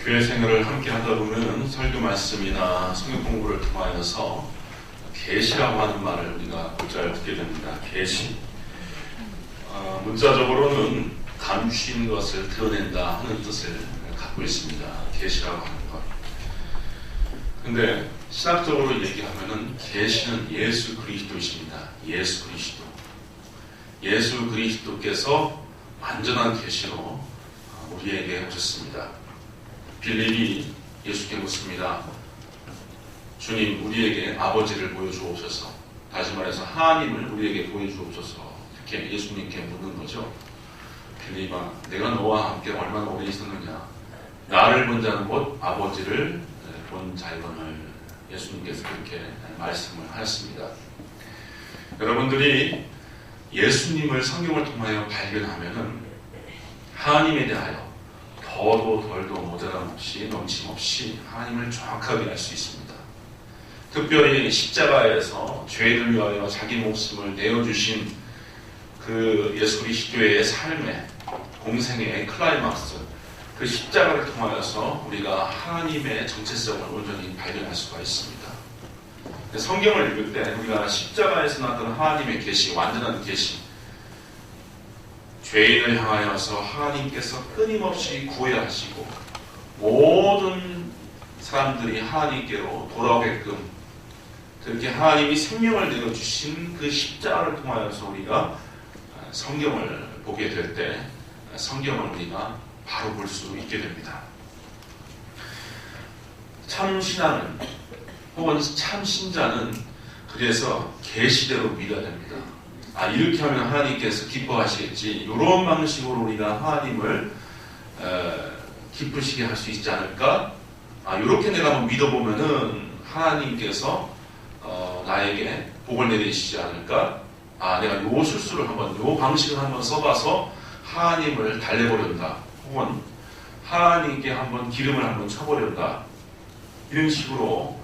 교회 생활을 함께 하다 보면 설교 말씀이나 성경 공부를 통하여서 계시라고 하는 말을 우리가 곧잘 듣게 됩니다. 계시. 문자적으로는 감추인 것을 드러낸다 하는 뜻을 갖고 있습니다. 계시라고 하는 것. 근데 신학적으로 얘기하면은 계시는 예수 그리스도이십니다. 예수 그리스도. 예수 그리스도께서 완전한 계시로 우리에게 오셨습니다. 빌립이 예수께 묻습니다. 주님, 우리에게 아버지를 보여주옵소서. 다시 말해서 하나님을 우리에게 보여주옵소서. 이렇게 예수님께 묻는 거죠. 빌립아, 내가 너와 함께 얼마나 오래 있었느냐. 나를 본 자는 곧 아버지를 본 자이거늘. 예수님께서 그렇게 말씀을 하셨습니다. 여러분들이 예수님을 성경을 통하여 발견하면은 하나님에 대하여 더도 덜도 모자람 없이 넘침없이 하나님을 정확하게 알 수 있습니다. 특별히 십자가에서 죄를 위하여 자기 목숨을 내어주신 그 예수 그리스도의 삶의 공생의 클라이막스, 그 십자가를 통하여서 우리가 하나님의 정체성을 온전히 발견할 수가 있습니다. 성경을 읽을 때 우리가 십자가에서 나타난 하나님의 계시, 완전한 계시, 죄인을 향하여서 하나님께서 끊임없이 구해야 하시고 모든 사람들이 하나님께로 돌아오게끔 그렇게 하나님이 생명을 내어주신 그 십자가를 통하여서 우리가 성경을 보게 될 때 성경을 우리가 바로 볼 수 있게 됩니다. 참 신앙은 혹은 참 신자는 그래서 계시대로 믿어야 됩니다. 이렇게 하면 하나님께서 기뻐하시겠지. 이런 방식으로 우리가 하나님을 기쁘시게 할 수 있지 않을까? 이렇게 내가 한번 믿어보면은 하나님께서 나에게 복을 내리시지 않을까? 내가 요 실수를 한번, 요 방식을 한번 써봐서 하나님을 달래버린다. 혹은 하나님께 한번 기름을 한번 쳐버린다. 이런 식으로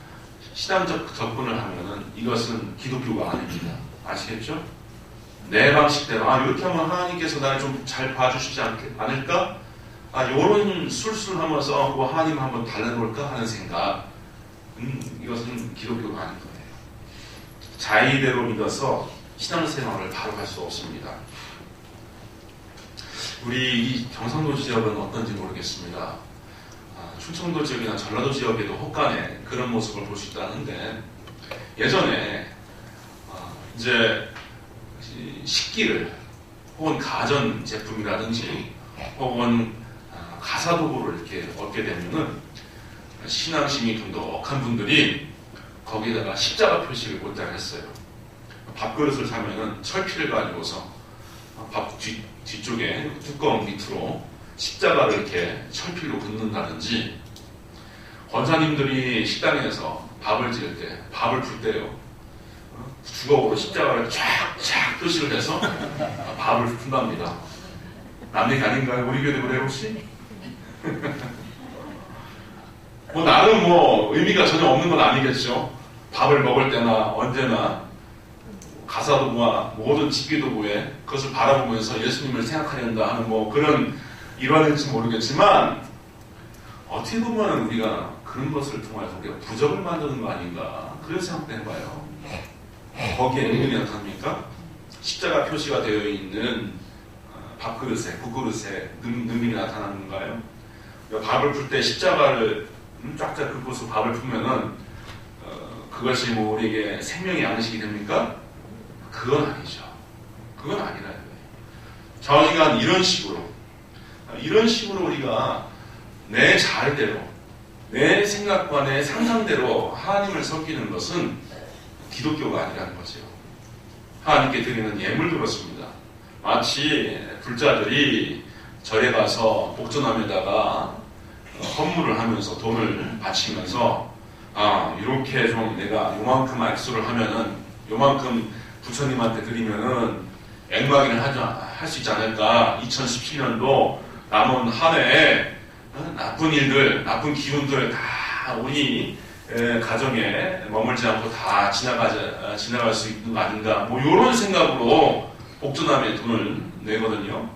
신앙적 접근을 하면은 이것은 기독교가 아닙니다. 아시겠죠? 내 방식대로 이렇게 하면 하나님께서 나를 좀 잘 봐주시지 않을까? 요런 술술 하면서 하나님 한번 달래볼까 하는 생각, 이것은 기독교가 아닌 거예요. 자의대로 믿어서 신앙생활을 바로 할 수 없습니다. 우리 이 경상도 지역은 어떤지 모르겠습니다. 충청도 지역이나 전라도 지역에도 혹간에 그런 모습을 볼 수 있다는데, 예전에 이제 식기를 혹은 가전 제품이라든지 혹은 가사도구를 이렇게 얻게 되면은 신앙심이 돈독한 분들이 거기에다가 십자가 표시를 꽂자 했어요. 밥그릇을 사면은 철피를 가지고서 밥 뒤쪽에 뚜껑 밑으로 십자가를 이렇게 철필로 긋는다든지, 권사님들이 식당에서 밥을 지을 때, 밥을 풀 때요, 주걱으로 십자가를 쫙쫙 표시를 해서 밥을 푼답니다. 남 얘기 아닌가요? 우리 교회도 그래요, 혹시? 나름 의미가 전혀 없는 건 아니겠죠. 밥을 먹을 때나 언제나 가사도구와 모든 집기도구에 그것을 바라보면서 예수님을 생각하려다 하는 그런 일화인지 모르겠지만, 어떻게 보면 우리가 그런 것을 통해서 우리가 부적을 만드는 거 아닌가, 그런 생각도 해봐요. 거기에 능력이 나타납니까? 십자가 표시가 되어 있는 밥그릇에, 국그릇에 능력이 나타나는가요? 밥을 풀 때 십자가를 쫙쫙 긋고서 밥을 풀면은 그것이 우리에게 생명의 양식이 됩니까? 그건 아니죠. 그건 아니라요. 저희가 이런 식으로 우리가 내 잘대로, 내 생각과 내 상상대로 하나님을 섬기는 것은 기독교가 아니라는 거죠. 하나님께 드리는 예물도 그렇습니다. 마치 불자들이 절에 가서 복전함에다가 헌물을 하면서 돈을 바치면서 이렇게 좀 내가 요만큼 액수를 하면은 요만큼 부처님한테 드리면은 액막이를 할 수 있지 않을까. 2017년도 남은 한 해에 나쁜 일들, 나쁜 기운들 다 우리 가정에 머물지 않고 다 지나갈 수 있는 거 아닌가. 이런 생각으로 복전함에 돈을 내거든요.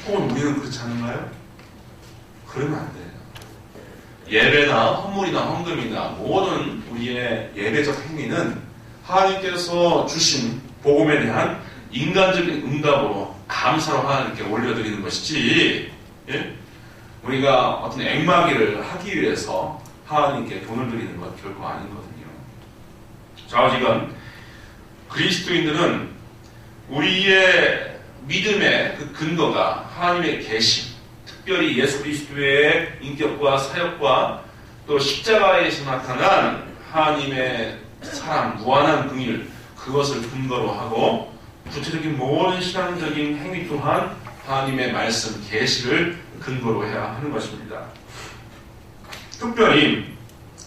혹은 우리는 그렇지 않은가요? 그러면 안 돼요. 예배나 헌물이나 헌금이나 모든 우리의 예배적 행위는 하나님께서 주신 복음에 대한 인간적인 응답으로 감사로 하나님께 올려드리는 것이지, 예? 우리가 어떤 앵마기를 하기 위해서 하나님께 돈을 드리는 것 결코 아니거든요. 좌우지간 그리스도인들은 우리의 믿음의 그 근거가 하나님의 계시, 특별히 예수 그리스도의 인격과 사역과 또 십자가에서 나타난 하나님의 사랑, 무한한 긍휼, 그것을 근거로 하고 구체적인 모든 신앙적인 행위 또한 하나님의 말씀, 계시를 근거로 해야 하는 것입니다. 특별히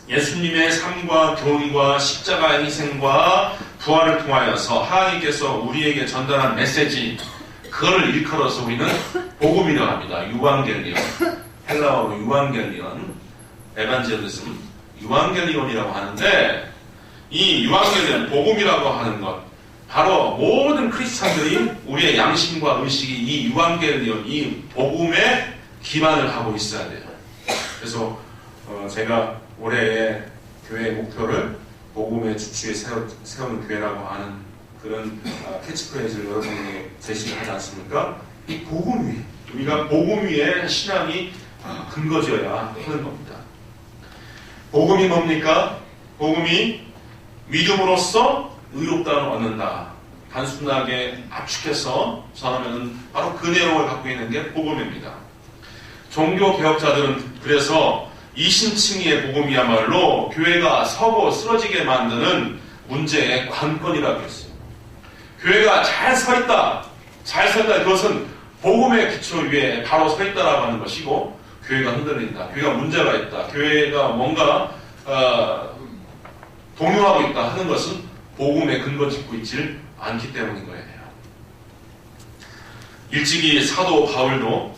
예수님의 삶과 교훈과 십자가의 희생과 부활을 통하여서 하나님께서 우리에게 전달한 메시지, 그거를 일컬어서 우리는 복음이라고 합니다. 유방겔리온, 헬라어로 유방겔리온, 에반젤리즘, 유방겔리온이라고 하는데, 이 유방겔리온, 복음이라고 하는 것, 바로 모든 크리스찬들이 우리의 양심과 의식이 이 유방겔리온, 이 복음에 기반을 하고 있어야 돼요. 그래서 제가 올해의 교회의 목표를 복음의 주축에 세우는 교회라고 하는 그런 캐치프레이즈를 여러분에게 제시를 하지 않습니까? 이 복음 위에, 우리가 복음 위에 신앙이 근거지어야 하는 겁니다. 복음이 뭡니까? 복음이 믿음으로써 의롭다함을 얻는다. 단순하게 압축해서 전하면 바로 그 내용을 갖고 있는 게 복음입니다. 종교 개혁자들은 그래서 이신칭의의 복음이야말로 교회가 서고 쓰러지게 만드는 문제의 관건이라고 했어요. 교회가 잘 서 있다. 그것은 복음의 기초 위에 바로 서 있다라고 하는 것이고, 교회가 흔들린다. 교회가 문제가 있다. 교회가 뭔가 동요하고 있다 하는 것은 복음에 근거 짓고 있질 않기 때문인 거예요. 일찍이 사도 바울도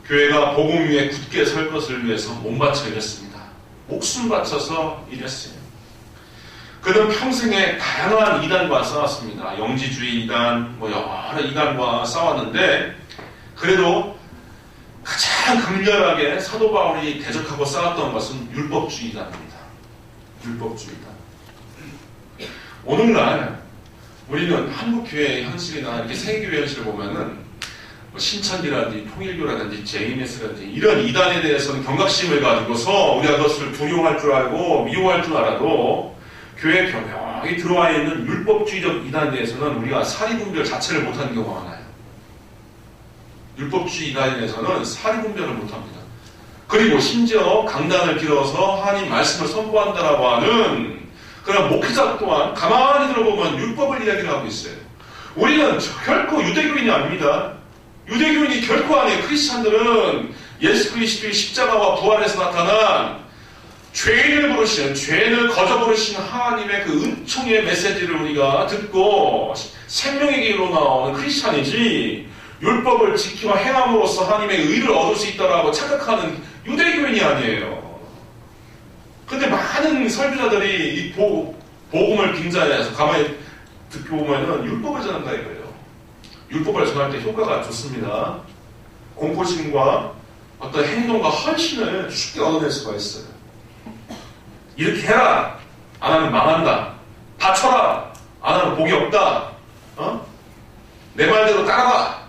교회가 복음 위에 굳게 설 것을 위해서 몸바쳐 일했습니다. 목숨 바쳐서 일했어요. 그는 평생에 다양한 이단과 싸웠습니다. 영지주의 이단, 여러 이단과 싸웠는데, 그래도 가장 강렬하게 사도 바울이 대적하고 싸웠던 것은 율법주의 이단입니다. 율법주의 이단. 오늘날 우리는 한국교회의 현실이나 이렇게 세계교회 현실을 보면은 신천지라든지 통일교라든지 JMS라든지 이런 이단에 대해서는 경각심을 가지고서 우리가 그것을 두려워할 줄 알고 미워할 줄 알아도 교회에 교묘하게 들어와 있는 율법주의적 이단에 대해서는 우리가 사리분별 자체를 못하는 경우가 많아요. 율법주의 이단에 대해서는 사리분별을 못합니다. 그리고 심지어 강단을 길어서 하나님 말씀을 선포한다라고 하는 그런 목회자 또한 가만히 들어보면 율법을 이야기를 하고 있어요. 우리는 결코 유대교인이 아닙니다. 유대교인이 결코 아니에요. 크리스찬들은 예수 그리스도의 십자가와 부활에서 나타난 죄인을 부르시는, 죄인을 거저 부르시는 하나님의 그 은총의 메시지를 우리가 듣고 생명의 길로 나오는 크리스찬이지, 율법을 지키고 행함으로써 하나님의 의를 얻을 수 있다라고 착각하는 유대교인이 아니에요. 근데 많은 설교자들이 이 복음을 빙자해서 가만히 듣고 보면은 율법을 전한다 이거예요. 율법을 전할 때 효과가 좋습니다. 공포심과 어떤 행동과 헌신을 쉽게 얻어낼 수가 있어요. 이렇게 해라! 안 하면 망한다. 바쳐라! 안 하면 복이 없다. 내 말대로 따라가!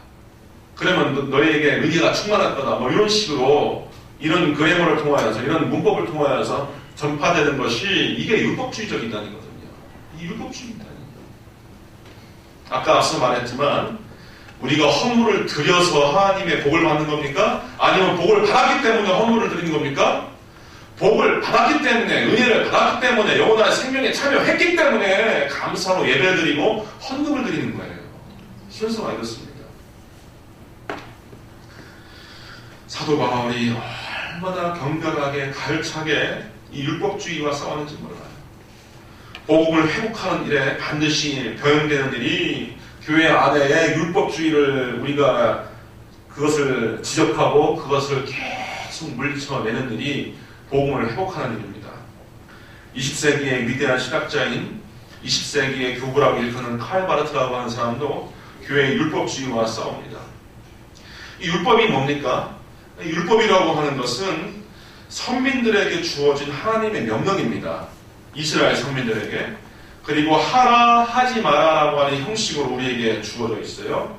그러면 너희에게 의리가 충만할 거다. 이런 식으로 이런 그래머를 통하여서, 이런 문법을 통하여서 전파되는 것이 이게 율법주의적 이단이거든요. 이 율법주의 이단이에요. 아까 앞서 말했지만 우리가 헌물을 드려서 하나님의 복을 받는 겁니까? 아니면 복을 받았기 때문에 헌물을 드리는 겁니까? 복을 받았기 때문에, 은혜를 받았기 때문에, 영원한 생명에 참여했기 때문에 감사로 예배를 드리고 헌금을 드리는 거예요. 순서가 이렇습니다. 사도 바울이 얼마나 경건하게 가열차게 이 율법주의와 싸웠는지 몰라요. 복음을 회복하는 일에 반드시 병행되는 일이 교회 안에 율법주의를 우리가 그것을 지적하고 그것을 계속 물리쳐내는 일이 복음을 회복하는 일입니다. 20세기의 위대한 신학자인 20세기의 교부라고 일컫는 칼 바르트라고 하는 사람도 교회의 율법주의와 싸웁니다. 이 율법이 뭡니까? 율법이라고 하는 것은 선민들에게 주어진 하나님의 명령입니다. 이스라엘 선민들에게. 그리고 하라 하지 마라라고 하는 형식으로 우리에게 주어져 있어요.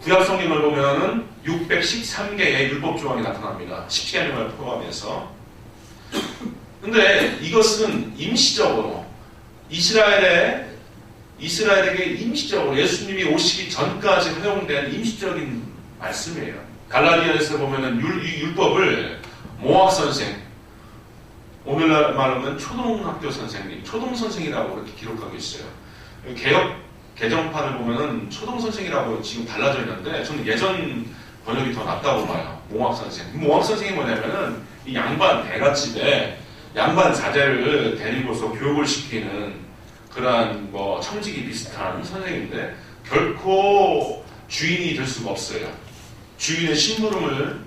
구약 성경을 보면은 613개의 율법 조항이 나타납니다. 10계명을 포함해서. 근데 이것은 임시적으로 이스라엘에게 임시적으로 예수님이 오시기 전까지 허용된 임시적인 말씀이에요. 갈라디아에서 보면은 율법을 모학 선생, 오늘날 말하면 초등학교 선생님, 초등 선생이라고 그렇게 기록하고 있어요. 개혁 개정판을 보면은 초등 선생이라고 지금 달라져 있는데 저는 예전 번역이 더 낫다고 봐요. 모학 선생. 모학 선생이 뭐냐면은 이 양반 대갓집에 양반 자제를 데리고서 교육을 시키는 그러한 뭐 청직이 비슷한 선생인데 결코 주인이 될 수가 없어요. 주인의 심부름을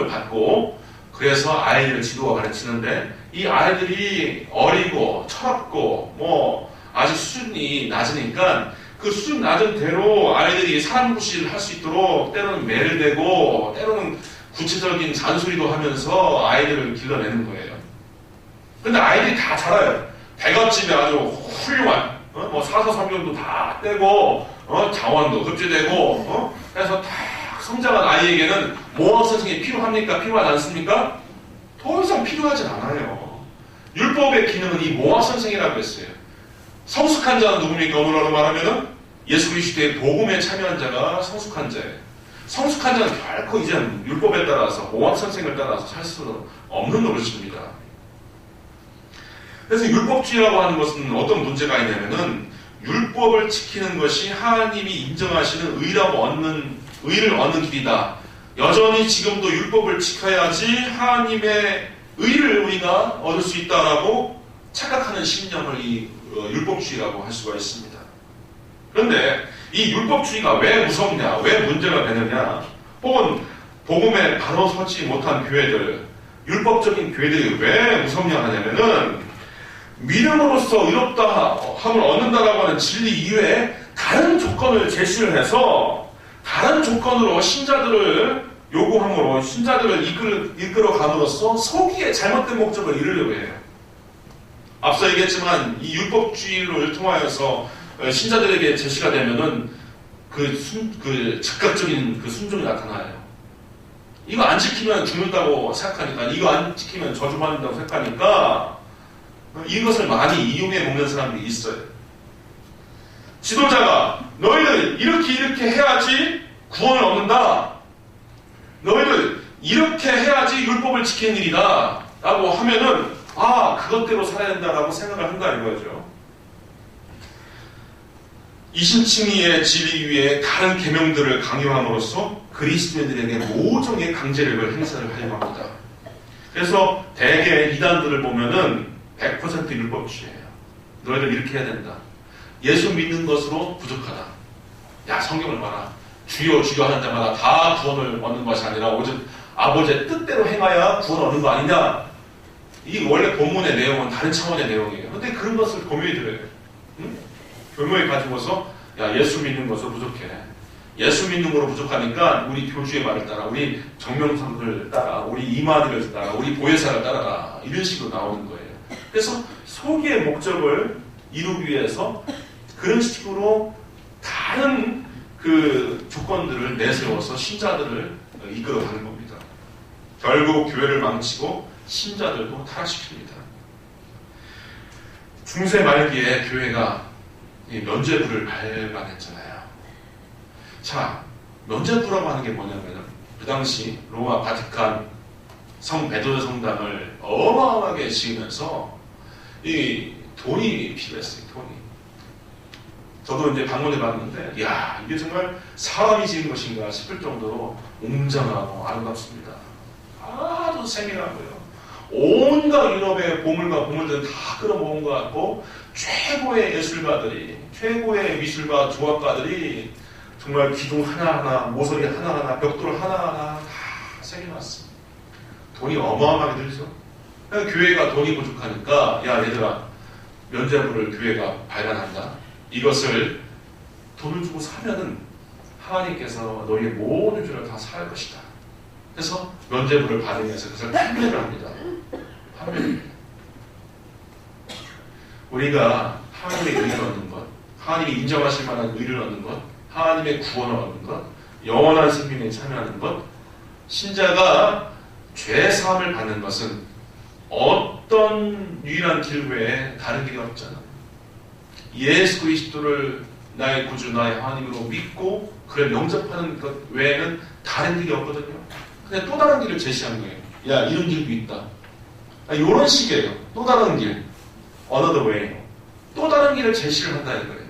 받고 그래서 아이를 지도와 가르치는데 이 아이들이 어리고 철없고 뭐 아직 수준이 낮으니까 그 수준 낮은 대로 아이들이 사람 구실을 할 수 있도록 때로는 매를 대고 때로는 구체적인 잔소리도 하면서 아이들을 길러내는 거예요. 근데 아이들이 다 자라요. 대갓집에 아주 훌륭한 뭐 사서성경도 다 떼고 자원도 흡수되고 그래서 다 성장한 아이에게는 모학 선생이 필요합니까? 필요하지 않습니까? 더 이상 필요하지 않아요. 율법의 기능은 이 모학 선생이라고 했어요. 성숙한 자는 누굽니까? 오늘날로 말하면은 예수 그리스도의 복음에 참여한 자가 성숙한 자예요. 성숙한 자는 결코 이제는 율법에 따라서 모학 선생을 따라서 살 수 없는 노릇입니다. 그래서 율법주의라고 하는 것은 어떤 문제가 있냐면은 율법을 지키는 것이 하나님이 인정하시는 의를 얻는 길이다. 여전히 지금도 율법을 지켜야지 하나님의 의를 우리가 얻을 수 있다라고 착각하는 신념을 이 율법주의라고 할 수가 있습니다. 그런데 이 율법주의가 왜 무섭냐, 왜 문제가 되느냐, 혹은 복음에 바로 서지 못한 교회들, 율법적인 교회들이 왜 무섭냐 하냐면은 믿음으로써 의롭다 함을 얻는다라고 하는 진리 이외에 다른 조건을 제시를 해서 다른 조건으로 신자들을 요구함으로 신자들을 이끌어감으로써 소기의 잘못된 목적을 이루려고 해요. 앞서 얘기했지만 이 율법주의를 통하여서 신자들에게 제시가 되면은 그 즉각적인 그 순종이 나타나요. 이거 안 지키면 죽는다고 생각하니까, 이거 안 지키면 저주받는다고 생각하니까 이것을 많이 이용해 먹는 사람들이 있어요. 지도자가 너희들 이렇게 해야지 구원을 얻는다. 너희들 이렇게 해야지 율법을 지키는 일이다. 라고 하면은 그것대로 살아야 된다라고 생각을 한다 이거죠. 이신칭의의 진리 위에 다른 계명들을 강요함으로써 그리스도인들에게 모종의 강제력을 행사를 하려고 합니다. 그래서 대개 이단들을 보면은 100% 율법주의예요. 너희들 이렇게 해야 된다. 예수 믿는 것으로 부족하다. 야, 성경을 봐라. 주여 주여 하는 자마다 다 구원을 얻는 것이 아니라 오직 아버지의 뜻대로 행하여 구원 얻는 거 아니냐. 이 원래 본문의 내용은 다른 차원의 내용이에요. 그런데 그런 것을 교묘히 들어요. 교묘히 가지고서 예수 믿는 것으로 부족해. 예수 믿는 거로 부족하니까 우리 교주의 말을 따라, 우리 정명성을 따라, 우리 이만희를 따라, 우리 보혜사를 따라라. 이런 식으로 나오는 거예요. 그래서 소기의 목적을 이루기 위해서 그런 식으로 다른 그 조건들을 내세워서 신자들을 이끌어가는 겁니다. 결국 교회를 망치고 신자들도 타락시킵니다. 중세 말기에 교회가 면죄부를 발간했잖아요. 자, 면죄부라고 하는 게 뭐냐면 그 당시 로마 바티칸 성 베드로 성당을 어마어마하게 지으면서 이 돈이 필요했어요. 돈이. 저도 이제 방문해 봤는데 이게 정말 사람이 지은 것인가 싶을 정도로 웅장하고 아름답습니다. 아주 세밀하고요. 온갖 유럽의 보물과 보물들을 다 끌어모은 것 같고 최고의 예술가들이, 최고의 미술가 조합가들이 정말 기둥 하나하나, 모서리 하나하나, 벽돌 하나하나 다 새겨놨습니다. 돈이 어마어마하게 들죠. 교회가 돈이 부족하니까 얘들아, 면죄부를 교회가 발간한다. 이것을 돈을 주고 사면은 하나님께서 너희의 모든 죄를 다 사할 것이다. 그래서 면죄부를 받으면서 그것을 판매를 합니다. 판매를. 우리가 하나님의 의를 얻는 것, 하나님이 인정하실 만한 의를 얻는 것, 하나님의 구원을 얻는 것, 영원한 생명에 참여하는 것, 신자가 죄 사함을 받는 것은 어떤 유일한 길 외에 다른 길이 없잖아. 예수 그리스도를 나의 구주, 나의 하나님으로 믿고 그를 영접하는 것 외에는 다른 길이 없거든요. 근데 또 다른 길을 제시하는 거예요. 야, 이런 길도 있다. 이런 식이에요. 또 다른 길. Another way. 또 다른 길을 제시를 한다는 거예요.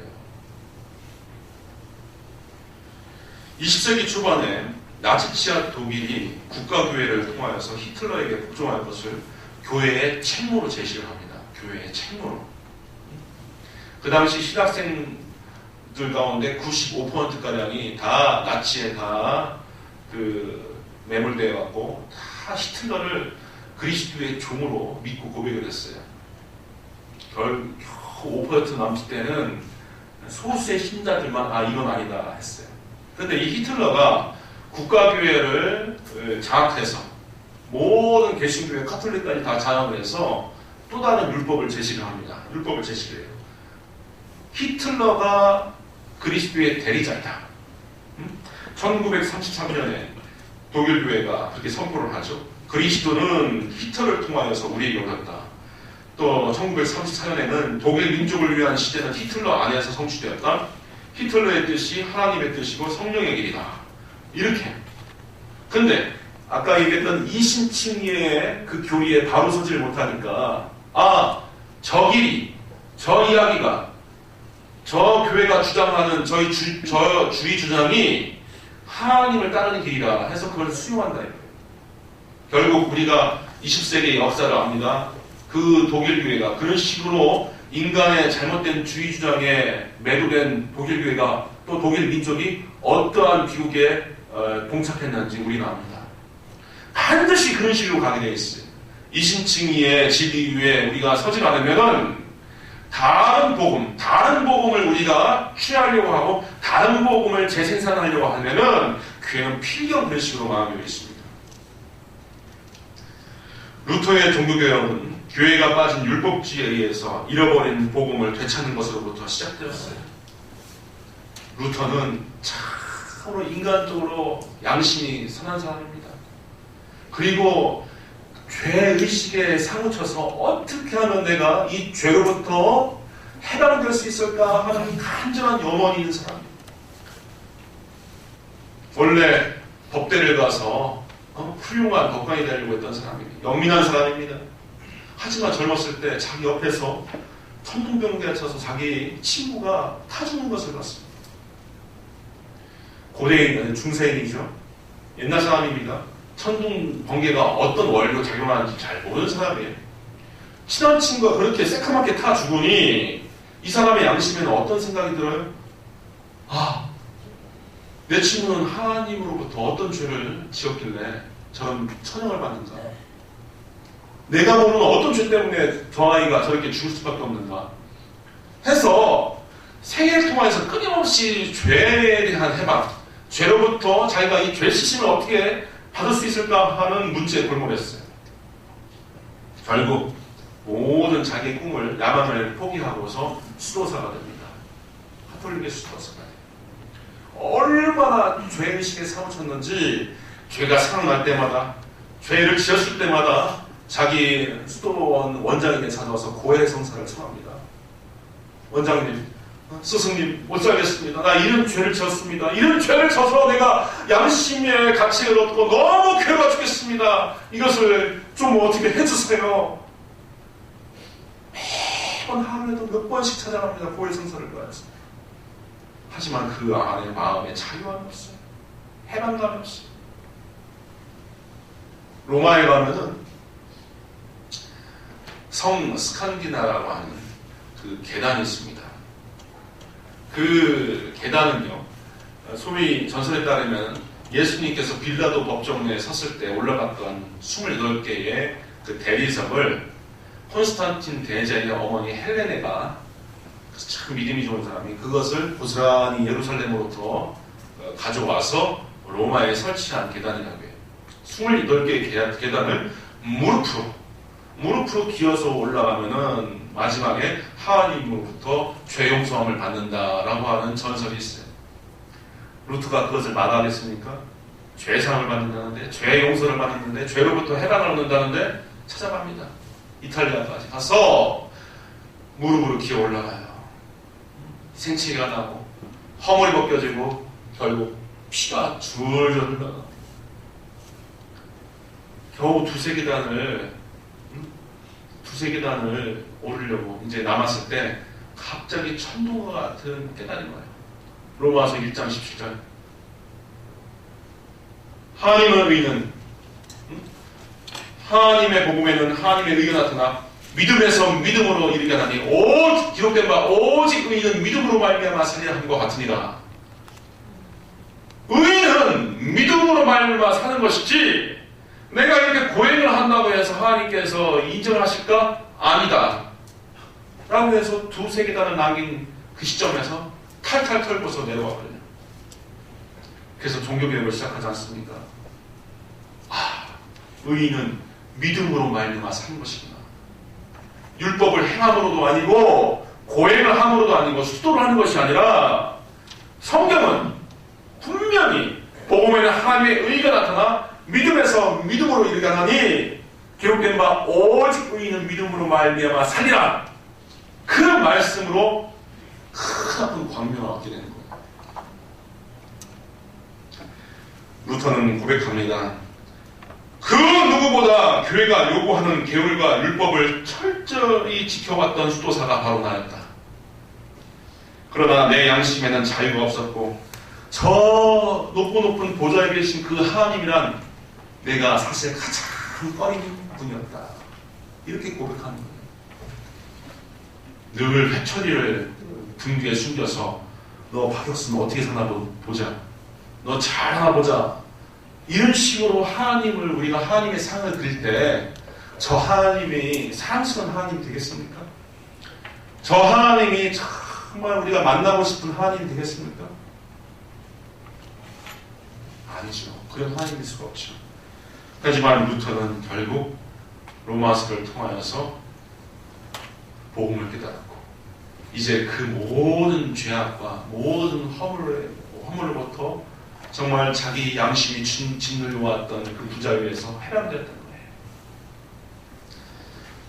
20세기 초반에 나치치아 독일이 국가교회를 통하여서 히틀러에게 복종할 것을 교회의 책무로 제시를 합니다. 교회의 책무로. 그 당시 신학생들 가운데 95%가량이 다 나치에 다 매몰되어 갖고 다 히틀러를 그리스도의 종으로 믿고 고백을 했어요. 겨우 5% 남짓 때는 소수의 신자들만 이건 아니다 했어요. 그런데 이 히틀러가 국가교회를 장악해서 모든 개신교회 카톨릭까지 다 장악을 해서 또 다른 율법을 제시를 합니다. 율법을 제시를 해요. 히틀러가 그리스도의 대리자이다. 1933년에 독일교회가 그렇게 선포를 하죠. 그리스도는 히틀러를 통하여서 우리에게 오셨다. 또 1934년에는 독일 민족을 위한 시대는 히틀러 안에서 성취되었다. 히틀러의 뜻이 하나님의 뜻이고 성령의 길이다. 이렇게. 근데 아까 얘기했던 이신칭의의 그 교리에 바로 서지를 못하니까 저 길이, 저 이야기가, 저 교회가 주장하는 저희 주의 주장이 하나님을 따르는 길이라 해서 그걸 수용한다. 결국 우리가 20세기의 역사를 압니다. 그 독일교회가 그런 식으로 인간의 잘못된 주의 주장에 매도된 독일교회가 또 독일 민족이 어떠한 비극에 봉착했는지 우리는 압니다. 반드시 그런 식으로 가게 되어 있어요. 이신칭의의 진리 위에 우리가 서지 않으면은 다른 복음을 우리가 취하려고 하고 다른 복음을 재생산하려고 하면은 교회는 필경 그런 식으로 마음이 있습니다. 루터의 종교개혁은 교회가 빠진 율법주의에 의해서 잃어버린 복음을 되찾는 것으로부터 시작되었어요. 루터는 참으로 인간적으로 양심이 선한 사람입니다. 그리고 죄의식에 사무쳐서 어떻게 하면 내가 이 죄로부터 해방될 수 있을까 하는 간절한 염원이 있는 사람입니다. 원래 법대를 가서 훌륭한 법관이 되려고 했던 사람입니다. 영민한 사람입니다. 하지만 젊었을 때 자기 옆에서 천둥병기가 쳐서 자기 친구가 타 죽는 것을 봤습니다. 고대인, 중세인이죠. 옛날 사람입니다. 천둥번개가 어떤 원리로 작용하는지 잘 모르는 사람이에요. 친한 친구가 그렇게 새카맣게 타 죽으니 이 사람의 양심에는 어떤 생각이 들어요? 내 친구는 하나님으로부터 어떤 죄를 지었길래 저런 천형을 받는가? 내가 모르는 어떤 죄 때문에 저 아이가 저렇게 죽을 수밖에 없는가? 해서 생애를 통해서 끊임없이 죄에 대한 해방, 죄로부터 자기가 이 죄 씻음을 어떻게 받을 수 있을까 하는 문제에 골몰했어요. 결국 모든 자기의 꿈을, 야망을 포기하고서 수도사가 됩니다. 가톨릭의 수도사가 돼요. 얼마나 죄의식에 사무쳤는지 죄가 생각날 때마다, 죄를 지었을 때마다 자기 수도원 원장에게 찾아와서 고해 성사를 청합니다. 원장님, 스승님 못 살겠습니다. 나 이런 죄를 지었습니다. 이런 죄를 져서 내가 양심의 가치를 얻고 너무 괴로워 죽겠습니다. 이것을 좀 어떻게 해주세요. 매번 하루에도 몇 번씩 찾아갑니다. 고해 성사를 구하여서. 하지만 그 안에 마음에 자유함이 없어요. 해방감이 없어요. 로마에 가면은 성 스칸디나라고 하는 그 계단이 있습니다. 그 계단은요, 소위 전설에 따르면 예수님께서 빌라도 법정에 섰을 때 올라갔던 28개의 그 대리석을 콘스탄틴 대제의 어머니 헬레네가 참 믿음이 좋은 사람이 그것을 고스란히 예루살렘으로부터 가져와서 로마에 설치한 계단이라고 해요. 28개의 계단을 무릎으로 기어서 올라가면은 마지막에 하나님으로부터 죄 용서함을 받는다라고 하는 전설이 있어요. 루트가 그것을 마다하겠습니까? 죄 사함을 받는다는데, 죄 용서를 받는데, 죄로부터 해방을 얻는다는데 찾아갑니다. 이탈리아까지 가서 무릎으로 기어 올라가요. 생채기가 나고 허물이 벗겨지고 결국 피가 줄줄 흘러가. 겨우 두세 계단을 오르려고 이제 남았을 때 갑자기 천둥과 같은 깨달은 거예요. 로마서 1장 17절. 하나님의 의는, 하나님의 복음에는 하나님의 의가 나타나 믿음에서 믿음으로 이르게 하니 오직 기록된 바 오직 의는 믿음으로 말미암아 살리라 하는 것 같으니라. 의는 믿음으로 말미암아 사는 것이지 내가 이렇게 고행을 한다고 해서 하나님께서 인정하실까? 아니다 라고 해서 두세 계단을 남긴 그 시점에서 탈탈 털고서 내려와버려요. 그래서 종교개혁을 시작하지 않습니까? 의인은 믿음으로 말미암아 사는 것이구나. 율법을 행함으로도 아니고 고행을 함으로도 아니고 수도를 하는 것이 아니라 성경은 분명히 복음에는 하나님의 의가 나타나 믿음에서 믿음으로 이르게 하나니 기록된 바 오직 의인은 믿음으로 말미암아 살리라. 그 말씀으로 큰 광명을 얻게 되는 거예요. 루터는 고백합니다. 그 누구보다 교회가 요구하는 계율과 율법을 철저히 지켜왔던 수도사가 바로 나였다. 그러나 내 양심에는 자유가 없었고 저 높은 보좌에 계신 그 하나님이란 내가 사실 가장 꺼리는 분이었다. 이렇게 고백하는 거예요. 늘 회초리를 등 뒤에 숨겨서 너 받았으면 어떻게 사나 보자. 너 잘하나 보자. 이런 식으로 하나님을 우리가 하나님의 상을 그릴 때 저 하나님이 사랑스러운 하나님 되겠습니까? 저 하나님이 정말 우리가 만나고 싶은 하나님 되겠습니까? 아니죠. 그런 하나님일 수가 없죠. 하지만 루터는 결국 로마서를 통하여서 복음을 깨달았고 이제 그 모든 죄악과 모든 허물로부터 정말 자기 양심이 짓눌려왔던 그 부자유에서 해방되었던 거예요.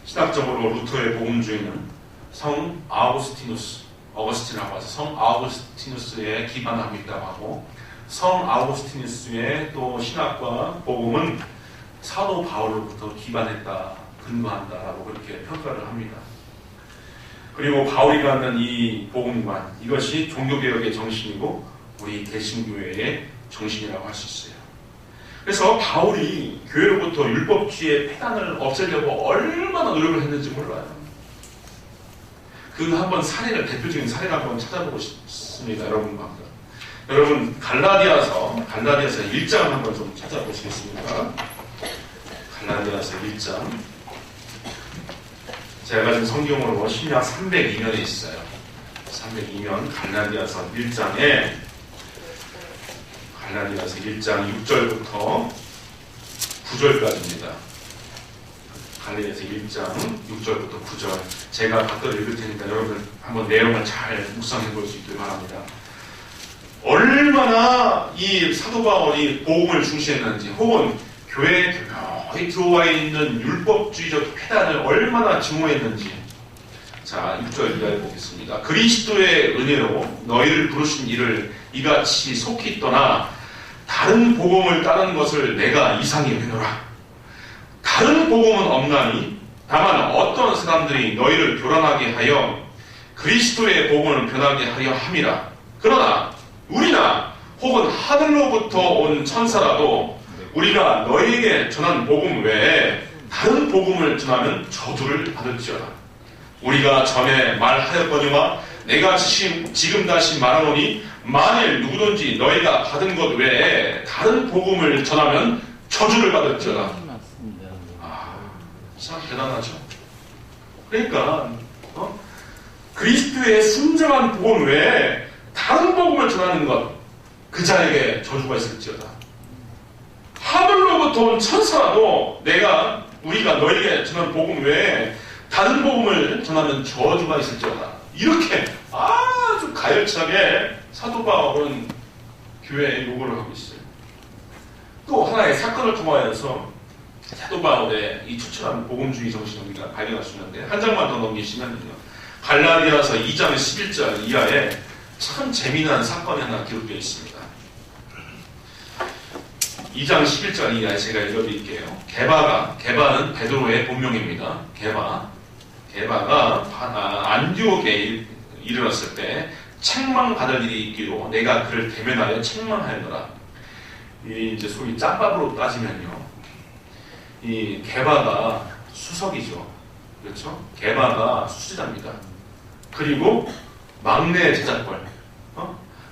신학적으로 루터의 복음주의는 성 어거스틴이라고 하죠. 성 아우구스티누스에 기반하고 있다고 하고 성 아우구스티누스의 또 신학과 복음은 사도 바울로부터 기반했다, 근거한다라고 그렇게 평가를 합니다. 그리고 바울이 갖는 이 복음관, 이것이 종교개혁의 정신이고 우리 개신교회의 정신이라고 할 수 있어요. 그래서 바울이 교회로부터 율법주의의 폐단을 없애려고 얼마나 노력을 했는지 몰라요. 그 한번 대표적인 사례를 한번 찾아보고 싶습니다. 여러분 갈라디아서 1장 한번 좀 찾아보시겠습니까? 갈라디아서 1장. 제가 가진 성경으로 신약 302면에 있어요. 302면 갈라디아서 1장에 갈라디아서 1장 6절부터 9절까지입니다. 갈라디아서 1장 6절부터 9절 제가 각각 읽을 테니까 여러분 한번 내용을 잘 묵상해 볼 수 있길 바랍니다. 얼마나 이 사도 바울이 복음을 중시했는지 혹은 교회에 교묘히 들어와 있는 율법주의적 폐단을 얼마나 증오했는지. 자, 6절 이하에 보겠습니다. 그리스도의 은혜로 너희를 부르신 이를 이같이 속히 떠나 다른 복음을 따르는 것을 내가 이상히 여기노라. 다른 복음은 없나니 다만 어떤 사람들이 너희를 교란하게 하여 그리스도의 복음을 변하게 하려 함이라. 그러나 우리나 혹은 하늘로부터 온 천사라도 우리가 너희에게 전한 복음 외에 다른 복음을 전하면 저주를 받을지어다. 우리가 전에 말하였거니와 내가 지금 다시 말하노니 만일 누구든지 너희가 받은 것 외에 다른 복음을 전하면 저주를 받을지어다. 참 대단하죠. 그러니까 그리스도의 순정한 복음 외에 다른 복음을 전하는 것, 그 자에게 저주가 있을지어다. 하늘로부터 온 천사라도 우리가 너에게 전한 복음 외에 다른 복음을 전하면 저주가 있을지어다. 이렇게 아주 가열차게 사도 바울은 교회에 요구를 하고 있어요. 또 하나의 사건을 통하여서 사도 바울의 이 추천한 복음주의 정신을 우리가 발견할 수 있는데, 한 장만 더 넘기시면요, 갈라디아서 2장 11절 이하에 참 재미난 사건이 하나 기록되어 있습니다. 2장 11절 이하에 제가 읽어드릴게요. 게바는 베드로의 본명입니다. 게바가 안디옥에 이르렀을 때 책망받을 일이 있기로 내가 그를 대면하여 책망하였노라. 이제 소위 짬밥으로 따지면요, 이 게바가 수석이죠. 그렇죠? 게바가 수제자입니다. 그리고 막내 제자뻘,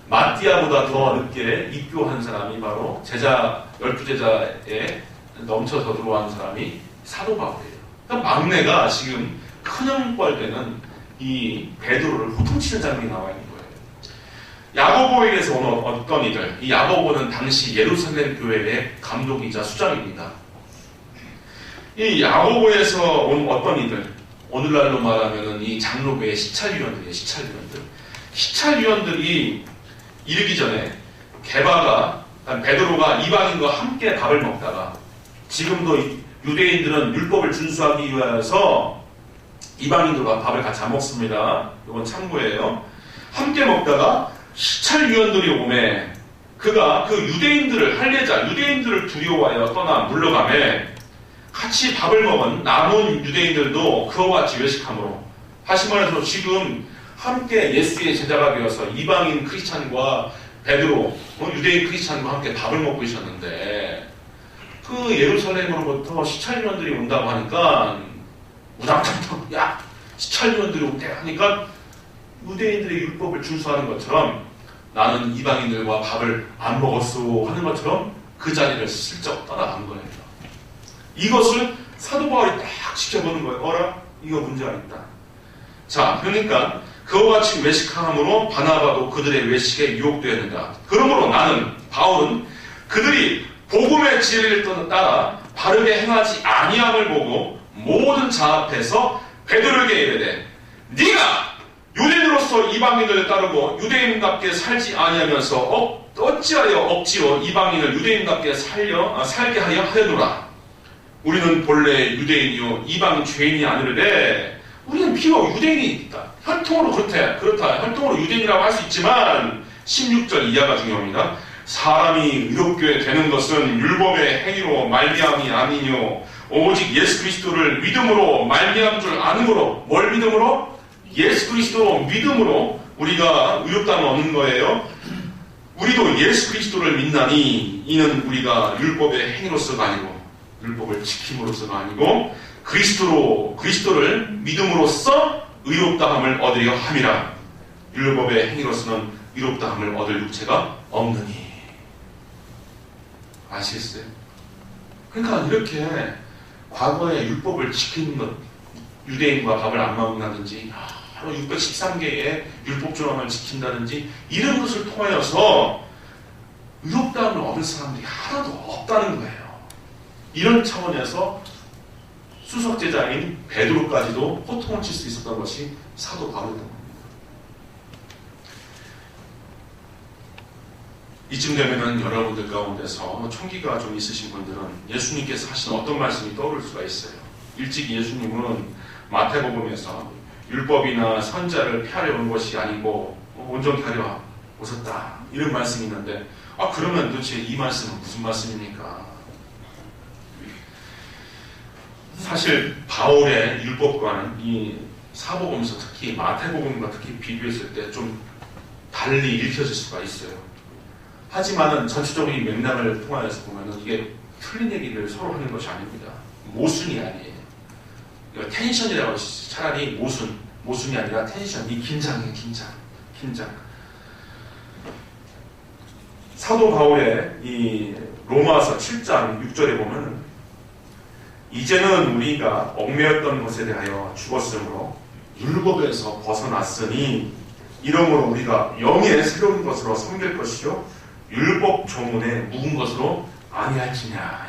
마띠아보다 더 늦게 입교한 사람이 바로 12제자에 넘쳐서 들어온 사람이 사도 바울이에요. 그러니까 막내가 지금 큰형뻘 되는 이 베드로를 호통치는 장면이 나와 있는 거예요. 야고보에게서 온 어떤 이들, 이 야고보는 당시 예루살렘 교회의 감독이자 수장입니다. 이 야고보에서 온 어떤 이들, 오늘날로 말하면 이 장로교의 시찰위원들이에요. 시찰위원들이 이르기 전에 베드로가 이방인과 함께 밥을 먹다가, 지금도 유대인들은 율법을 준수하기 위해서 이방인들과 밥을 같이 안 먹습니다. 이건 참고예요. 함께 먹다가 시찰위원들이 오매 그가 그 유대인들을 두려워하여 떠나 물러가매 같이 밥을 먹은 남은 유대인들도 그와 같이 외식함으로, 다시 말해서 지금 함께 예수의 제자가 되어서 이방인 크리스찬과 베드로, 유대인 크리스찬과 함께 밥을 먹고 있었는데, 그 예루살렘으로부터 시찰위원들이 온다고 하니까 우당탕탕, 야, 시찰위원들이 온대 하니까 유대인들의 율법을 준수하는 것처럼 나는 이방인들과 밥을 안 먹었소 하는 것처럼 그 자리를 슬쩍 떠나간 거예요. 이것을 사도 바울이 딱 지켜보는 거예요. 어라? 이거 문제가 있다. 자, 그러니까 그와 같이 외식함으로 바나바도 그들의 외식에 유혹되었는가. 그러므로 바울은 그들이 복음의 진리를 따라 바르게 행하지 아니함을 보고 모든 자 앞에서 베드로에게 이르되, 네가 유대인으로서 이방인을 따르고 유대인답게 살지 아니하면서 어찌하여 억지로 이방인을 유대인답게 살게 하려 하려노라. 우리는 본래 유대인이요 이방 죄인이 아니르되 우리는 비록 유대인이 있다. 혈통으로 그렇다. 혈통으로 유대인이라고 할 수 있지만 16절 이하가 중요합니다. 사람이 의롭게 되는 것은 율법의 행위로 말미암이 아니뇨 오직 예수 그리스도를 믿음으로 말미암은 줄 아는으로. 뭘 믿음으로? 예수 그리스도 믿음으로 우리가 의롭다함을 얻는 거예요. 우리도 예수 그리스도를 믿나니 이는 우리가 율법의 행위로서가 아니고 율법을 지킴으로서가 아니고 그리스도를 믿음으로써 의롭다함을 얻으려 함이라. 율법의 행위로서는 의롭다함을 얻을 육체가 없느니. 아시겠어요? 그러니까 이렇게 과거에 율법을 지키는 것, 유대인과 밥을 안 먹는다든지 613개의 율법 조항을 지킨다든지 이런 것을 통하여서 의롭다함을 얻을 사람들이 하나도 없다는 거예요. 이런 차원에서 수석제자인 베드로까지도 호통을 칠 수 있었던 것이 사도 바울이었던 겁니다. 이쯤 되면은 여러분들 가운데서 총기가 좀 있으신 분들은 예수님께서 하신 어떤 말씀이 떠오를 수가 있어요. 일찍 예수님은 마태복음에서 율법이나 선자를 폐하려 온 것이 아니고 온전히 하려 오셨다, 이런 말씀이 있는데, 그러면 도대체 이 말씀은 무슨 말씀입니까? 사실 바울의 율법과는 이 사복음서, 특히 마태복음과 특히 비교했을 때 좀 달리 읽혀질 수가 있어요. 하지만은 전체적인 맥락을 통하여서 보면은 이게 틀린 얘기를 서로 하는 것이 아닙니다. 모순이 아니에요. 텐션이라고 하시죠. 차라리 모순이 아니라 텐션, 이 긴장이에요. 긴장. 사도 바울의 이 로마서 7장 6절에 보면은 이제는 우리가 얽매였던 것에 대하여 죽었으므로 율법에서 벗어났으니 이러므로 우리가 영의 새로운 것으로 섬길 것이요 율법 조문에 묵은 것으로 아니할지냐.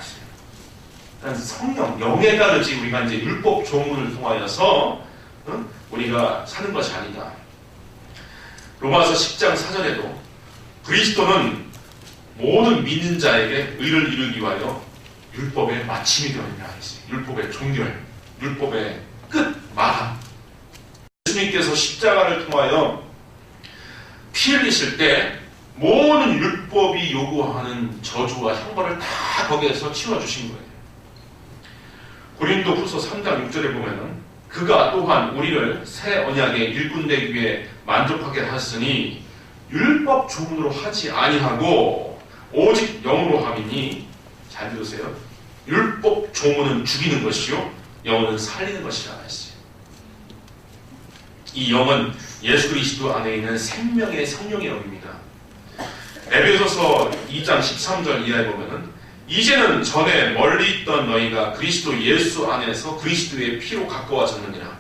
성령, 영에 따르지 우리가 이제 율법 조문을 통하여서 우리가 사는 것이 아니다. 로마서 10장 4절에도 그리스도는 모든 믿는 자에게 의를 이루기 위하여 율법의 마침이 되었느냐 했어요. 율법의 종결, 율법의 끝, 마감. 예수님께서 십자가를 통하여 피 흘리실 때 모든 율법이 요구하는 저주와 형벌을 다 거기에서 치워주신 거예요. 고린도후서 3장 6절에 보면은 그가 또한 우리를 새 언약의 일꾼되기 위해 만족하게 하였으니 율법 조문으로 하지 아니하고 오직 영으로 함이니, 잘 들으세요. 율법 조문은 죽이는 것이요 영은 살리는 것이라 했어요. 이 영은 예수 그리스도 안에 있는 생명의 성령의 영입니다. 에베소서 2장 13절 이하에 보면은 이제는 전에 멀리 있던 너희가 그리스도 예수 안에서 그리스도의 피로 가까워졌느니라.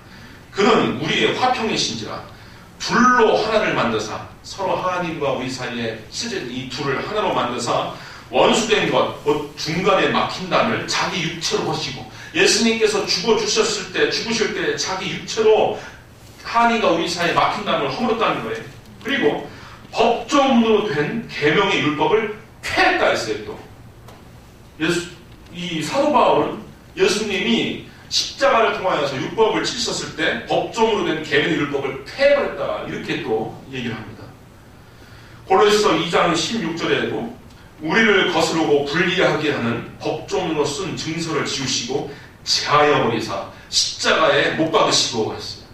그는 우리의 화평이신지라. 둘로 하나를 만드사 서로 하나님과 우리 사이에 실제 이 둘을 하나로 만드사 원수된 것, 곧 중간에 막힌 담을 자기 육체로 하시고, 예수님께서 죽으실 때 자기 육체로 하나님과 우리 사이에 막힌 담을 허물었다는 거예요. 그리고 법조문으로 된 계명의 율법을 폐했다 했어요. 또 이 사도 바울은 예수님이 십자가를 통하여서 율법을 치셨을 때 법조문으로 된 계명의 율법을 폐해버렸다, 이렇게 또 얘기를 합니다. 고린도서 2장 16절에도 우리를 거스르고 불리하게 하는 법조문으로 쓴 증서를 지우시고 제하여 버리사 십자가에 못 박으시고 했어요.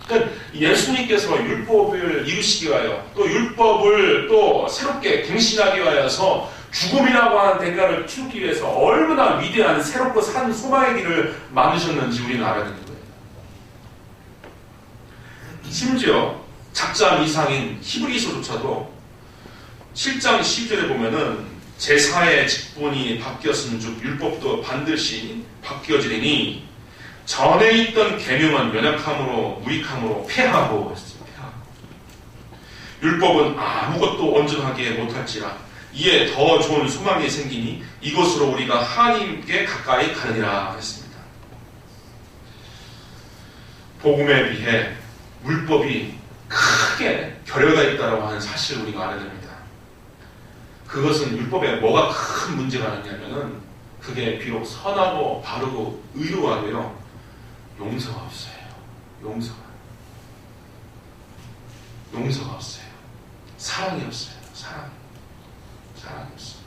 그러니까 예수님께서 율법을 이루시기 위하여, 또 율법을 또 새롭게 갱신하기 위하여서 죽음이라고 하는 대가를 치르기 위해서 얼마나 위대한 새롭고 산 소망의 길을 만드셨는지 우리는 알아야 되는 거예요. 심지어 작자 이상인 히브리서조차도 7장 12절에 보면은 제4의 직분이 바뀌었은즉 율법도 반드시 바뀌어지리니 전에 있던 계명은 연약함으로 무익함으로 폐하고 했습니다. 율법은 아무것도 온전하게 못할지라 이에 더 좋은 소망이 생기니 이것으로 우리가 하나님께 가까이 가느니라 했습니다. 복음에 비해 율법이 크게 결여가 있다고 하는 사실을 우리가 알아야 됩니다. 그것은 율법에 뭐가 큰 문제가 있냐면은 그게 비록 선하고 바르고 의로하고요, 용서가 없어요. 용서가 없어요. 사랑이 없어요. 사랑이 없어요.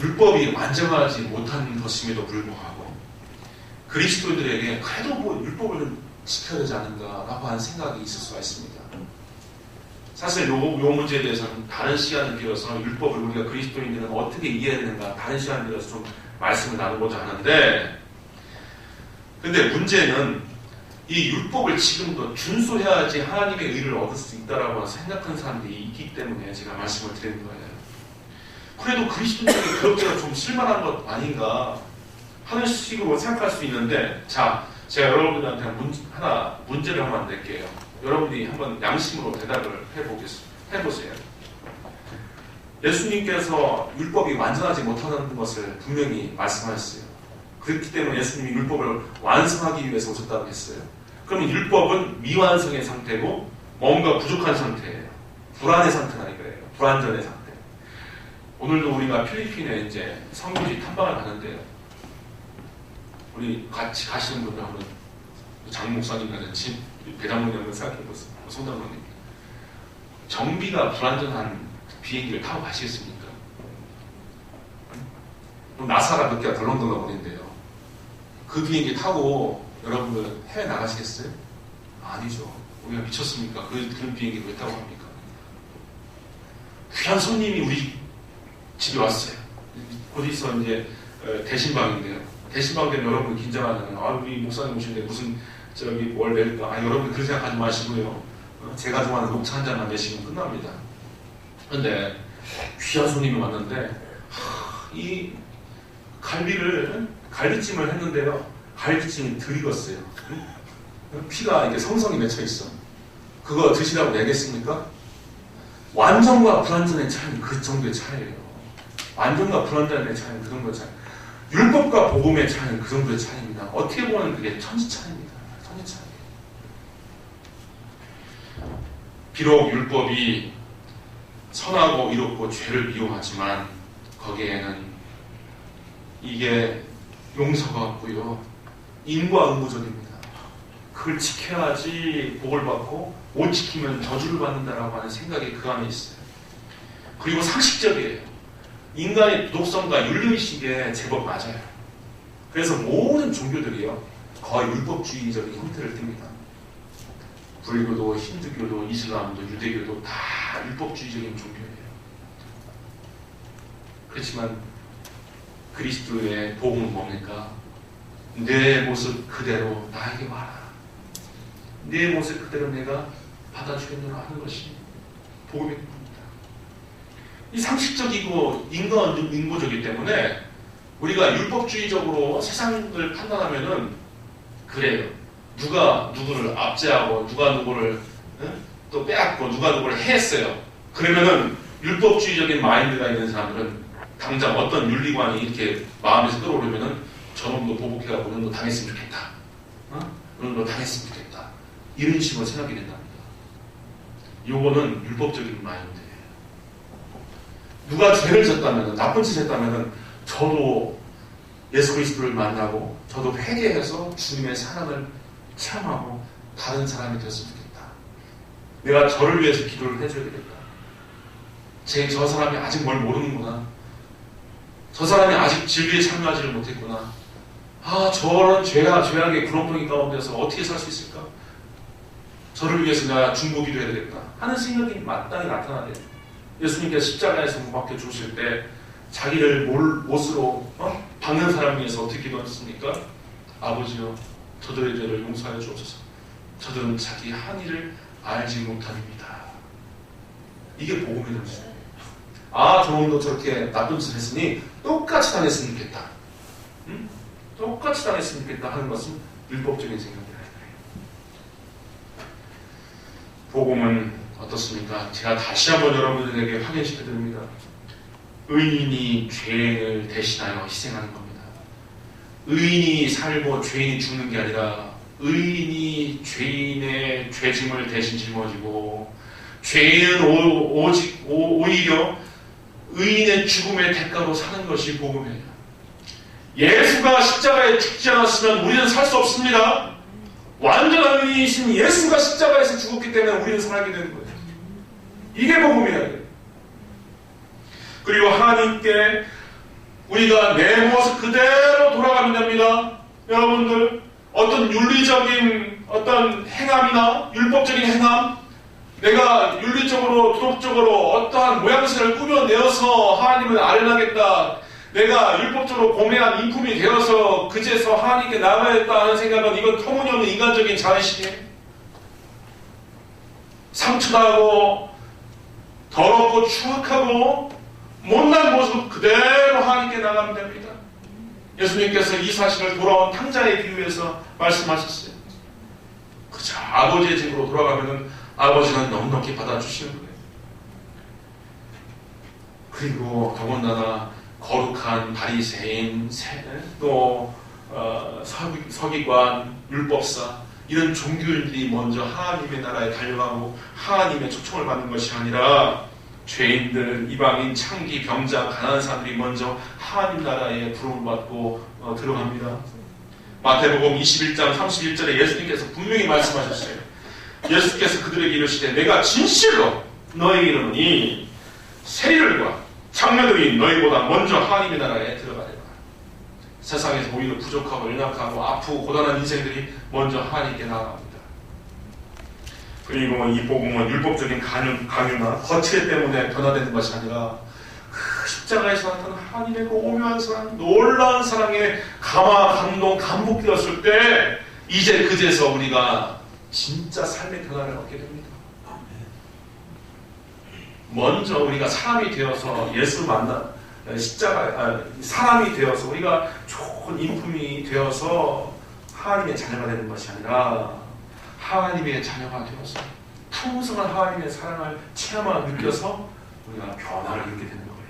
율법이 완전하지 못한 것임에도 불구하고 그리스도인들에게 그래도 뭐 율법을 지켜야 되지 않는가라고 하는 생각이 있을 수가 있습니다. 사실 요 문제에 대해서는 다른 시간을 빌어서 율법을 우리가 그리스도인들은 어떻게 이해해야 되는가 다른 시간을 빌어서 좀 말씀을 나누고자 하는데, 근데 문제는 이 율법을 지금도 준수해야지 하나님의 의를 얻을 수 있다라고 생각하는 사람들이 있기 때문에 제가 말씀을 드리는 거예요. 그래도 그리스도인들이 그렇게가 좀 쓸만한 것 아닌가 하는 식으로 생각할 수 있는데, 자, 제가 여러분들한테 문제를 한번 낼게요. 여러분들이 한번 양심으로 대답을 해보세요. 예수님께서 율법이 완전하지 못하는 것을 분명히 말씀하셨어요. 그렇기 때문에 예수님이 율법을 완성하기 위해서 오셨다고 했어요. 그러면 율법은 미완성의 상태고 뭔가 부족한 상태예요. 불안의 상태가 이거예요. 불안전의 상태. 오늘도 우리가 필리핀에 이제 선교지 탐방을 가는데요. 우리 같이 가시는 분들 한번 장 목사님이라든지 배장로님 한번 생각해보세요. 송장로님. 정비가 불안전한 비행기를 타고 가시겠습니까? 그럼 나사가 몇 개가 덜렁덜렁 거린대요. 그 비행기 타고 여러분들 해외 나가시겠어요? 아니죠. 우리가 미쳤습니까? 그런 비행기 왜 타고 갑니까? 귀한 손님이 우리 집에 왔어요. 어디서 이제 대신방인데요. 대신방 되면 여러분 긴장하잖아요. 우리 목사님 오시는데 무슨 뭘 낼까? 여러분 그런 생각하지 마시고요. 제가 좋아하는 녹차 한 잔만 내시면 끝납니다. 그런데 귀한 손님이 왔는데 이 갈비찜을 했는데요. 갈비찜이 덜 익었어요. 피가 이게 성성이 맺혀 있어. 그거 드시라고 내겠습니까? 완전과 불완전의 차이는 그 정도의 차이예요. 완전과 불완전의 차이는 그 정도의 차이. 율법과 복음의 차이는 그 정도의 차이입니다. 어떻게 보면 그게 천지 차이입니다. 천지 차이. 비록 율법이 선하고 이롭고 죄를 미워하지만 거기에는 이게 용서가 없고요. 인과 의무적입니다. 그걸 지켜야지 복을 받고 못 지키면 저주를 받는다라고 하는 생각이 그 안에 있어요. 그리고 상식적이에요. 인간의 도덕성과 윤리의식에 제법 맞아요. 그래서 모든 종교들이요 거의 율법주의적인 형태를 띱니다. 불교도 힌두교도 이슬람도 유대교도 다 율법주의적인 종교예요. 그렇지만 그리스도의 복음은 뭡니까? 내 모습 그대로 나에게 와라. 내 모습 그대로 내가 받아주겠노라 하는 것이 복음의 겁니다. 이 상식적이고 인간인고적이기 때문에 우리가 율법주의적으로 세상을 판단하면은 그래요. 누가 누구를 압제하고 누가 누구를 또 빼앗고 누가 누구를 해했어요. 그러면은 율법주의적인 마인드가 있는 사람들은 당장 어떤 윤리관이 이렇게 마음에서 끌어오르면은 저놈도 보복해가고 이런 거 당했으면 좋겠다. 이런 거 당했으면 좋겠다. 이런 식으로 생각이 된답니다. 요거는 율법적인 마인드예요. 누가 죄를 졌다면, 나쁜 짓을 했다면 저도 예수 그리스도를 만나고 저도 회개해서 주님의 사랑을 체험하고 다른 사람이 되었으면 좋겠다. 내가 저를 위해서 기도를 해줘야 되겠다. 저 사람이 아직 뭘 모르는구나. 저 사람이 아직 진리에 참여하지를 못했구나. 저런 죄악의 구렁텅이 가운데서 어떻게 살 수 있을까? 저를 위해서 내가 중보기도 해야 되겠다 하는 생각이 마땅히 나타나요. 예수님께서 십자가에서 못 박혀 죽으실 때 자기를 못으로 박는 사람 위해서 어떻게 기도하셨습니까? 아버지여 저들의 죄를 용서하여 주옵소서. 저들은 자기 한 일을 알지 못합니다. 이게 복음의 정신이에요. 저놈도 저렇게 나쁜 짓을 했으니 똑같이 당했으면 좋겠다. 똑같이 당했으면 좋겠다 하는 것은 율법적인 생각이에요. 복음은 어떻습니까? 제가 다시 한번 여러분들에게 확인시켜 드립니다. 의인이 죄인을 대신하여 희생하는 겁니다. 의인이 살고 죄인이 죽는 게 아니라 의인이 죄인의 죄짐을 대신 짊어지고 죄인은 오히려 의인의 죽음의 대가로 사는 것이 복음이에요. 예수가 십자가에 죽지 않았으면 우리는 살 수 없습니다. 완전한 의인이신 예수가 십자가에서 죽었기 때문에 우리는 살게 되는 거예요. 이게 복음이에요. 그리고 하나님께 우리가 내 모습 그대로 돌아가면 됩니다. 여러분들 어떤 윤리적인 어떤 행함이나 율법적인 행함, 내가 윤리적으로 도덕적으로 어떠한 모양새를 꾸며내어서 하나님을 아련하겠다, 내가 율법적으로 고매한 인품이 되어서 그제서 하나님께 나가야겠다 하는 생각은 이건 터무니없는 인간적인 자의식이에요. 상처나고 더럽고 추악하고 못난 모습 그대로 하나님께 나가면 됩니다. 예수님께서 이 사실을 돌아온 탕자의 비유에서 말씀하셨어요. 그저 아버지의 집으로 돌아가면은 아버지는 넉넉히 받아주시는 거예요. 그리고 더군다나 거룩한 바리새인, 또 서기관, 율법사 이런 종교인들이 먼저 하나님의 나라에 달려가고 하나님의 초청을 받는 것이 아니라 죄인들, 이방인, 창기, 병자, 가난한 사람들이 먼저 하나님 나라에 부름을 받고 들어갑니다. 마태복음 21장 31절에 예수님께서 분명히 말씀하셨어요. 예수께서 그들에게 이르시되 내가 진실로 너희에게 이르노니 세리들과 장녀들이 너희보다 먼저 하나님의 나라에 들어가리라. 세상에서 오히려 부족하고 연약하고 아프고 고단한 인생들이 먼저 하나님께 나아갑니다. 그리고 이 복음은 율법적인 강요나 거칠 때문에 변화되는 것이 아니라 그 십자가에서 나타난 하나님의 그 오묘한 사랑, 놀라운 사랑에 감동, 감복되었을 때 이제 그제서 우리가 진짜 삶의 변화를 얻게 됩니다. 먼저 우리가 사람이 되어서 예수 사람이 되어서 우리가 좋은 인품이 되어서 하나님의 자녀가 되는 것이 아니라 하나님의 자녀가 되어서 풍성한 하나님의 사랑을 체험하고 느껴서 우리가 변화를 이루게 되는 거예요.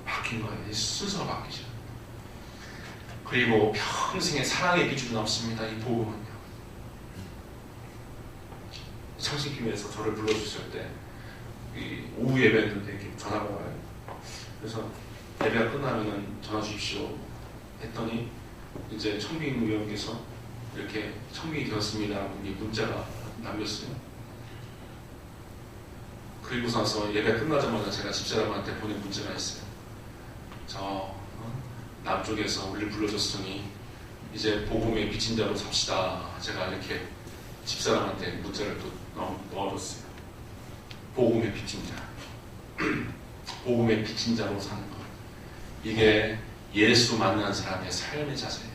바뀐 거예요. 순서가 바뀌죠. 그리고 평생의 사랑의 기준은 없습니다. 이 복음은요. 창신교회에서 저를 불러주실 때 오후 예배였는데 이렇게 전화가 와요. 그래서 예배가 끝나면은 전화 주십시오 했더니 이제 청빙 위원께서 이렇게 청빙이 되었습니다. 문자가 남겼어요. 그리고 나서 예배 끝나자마자 제가 집사람한테 보낸 문자가 있어요. 저 남쪽에서 우리를 불러줬으니 이제 복음의 빚진 자로 삽시다. 제가 이렇게 집사람한테 문자를 또 넣어줬어요. 복음의 빚진 자. 복음의 빚진 자로 사는 것. 이게 예수 만난 사람의 삶의 자세예요.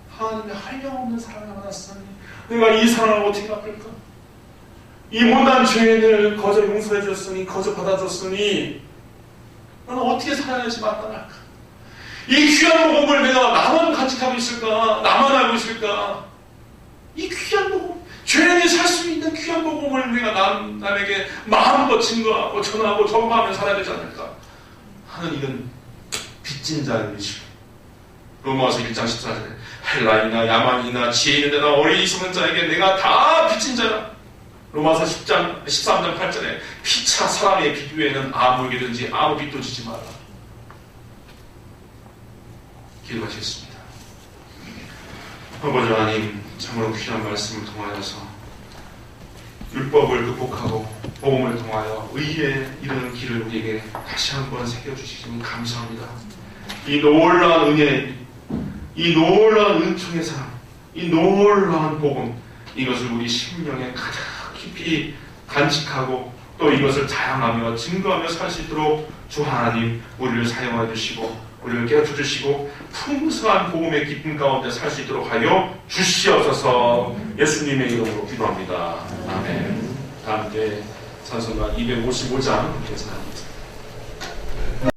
하나님의 한량없는 사랑을 만났으니 내가 이 사랑을 어떻게 갚을까? 이 못난 죄인을 거저 용서해 줬으니, 거저 받아줬으니 나는 어떻게 살아야지 마땅할까? 이 귀한 복음을 내가 나만 간직하고 있을까? 나만 알고 있을까? 이 귀한 복음, 죄인이 살 수 있는 귀한 복음을 내가 남에게 마음껏 증거하고 전하고 전파하며 살아야 되지 않을까 하는 이런 빚진 자의 의식. 로마서 1장 14절에 헬라이나 야만이나 지혜 있는 데나 어린이 있는 자에게 내가 다 빚진 자라. 로마서 13장 8절에 피차 사람의 빚 외에는 아무에게든지 아무 빚도 지지 마라. 기도하시겠습니다. 아버지 하나님, 참으로 귀한 말씀을 통하여서 율법을 극복하고 복음을 통하여 의에 이르는 길을 우리에게 다시 한번 새겨주시니 감사합니다. 이 놀라운 은혜, 이 놀라운 은총의 사랑, 이 놀라운 복음, 이것을 우리 심령에 가장 깊이 간직하고 또 이것을 자랑하며 증거하며 살 수 있도록 주 하나님 우리를 사용하여 주시고 우리를 깨우쳐 주시고 풍성한 복음의 기쁨 가운데 살 수 있도록 하여 주시옵소서. 예수님의 이름으로 기도합니다. 아멘. 다음 때 찬송가 255장 계속합니다.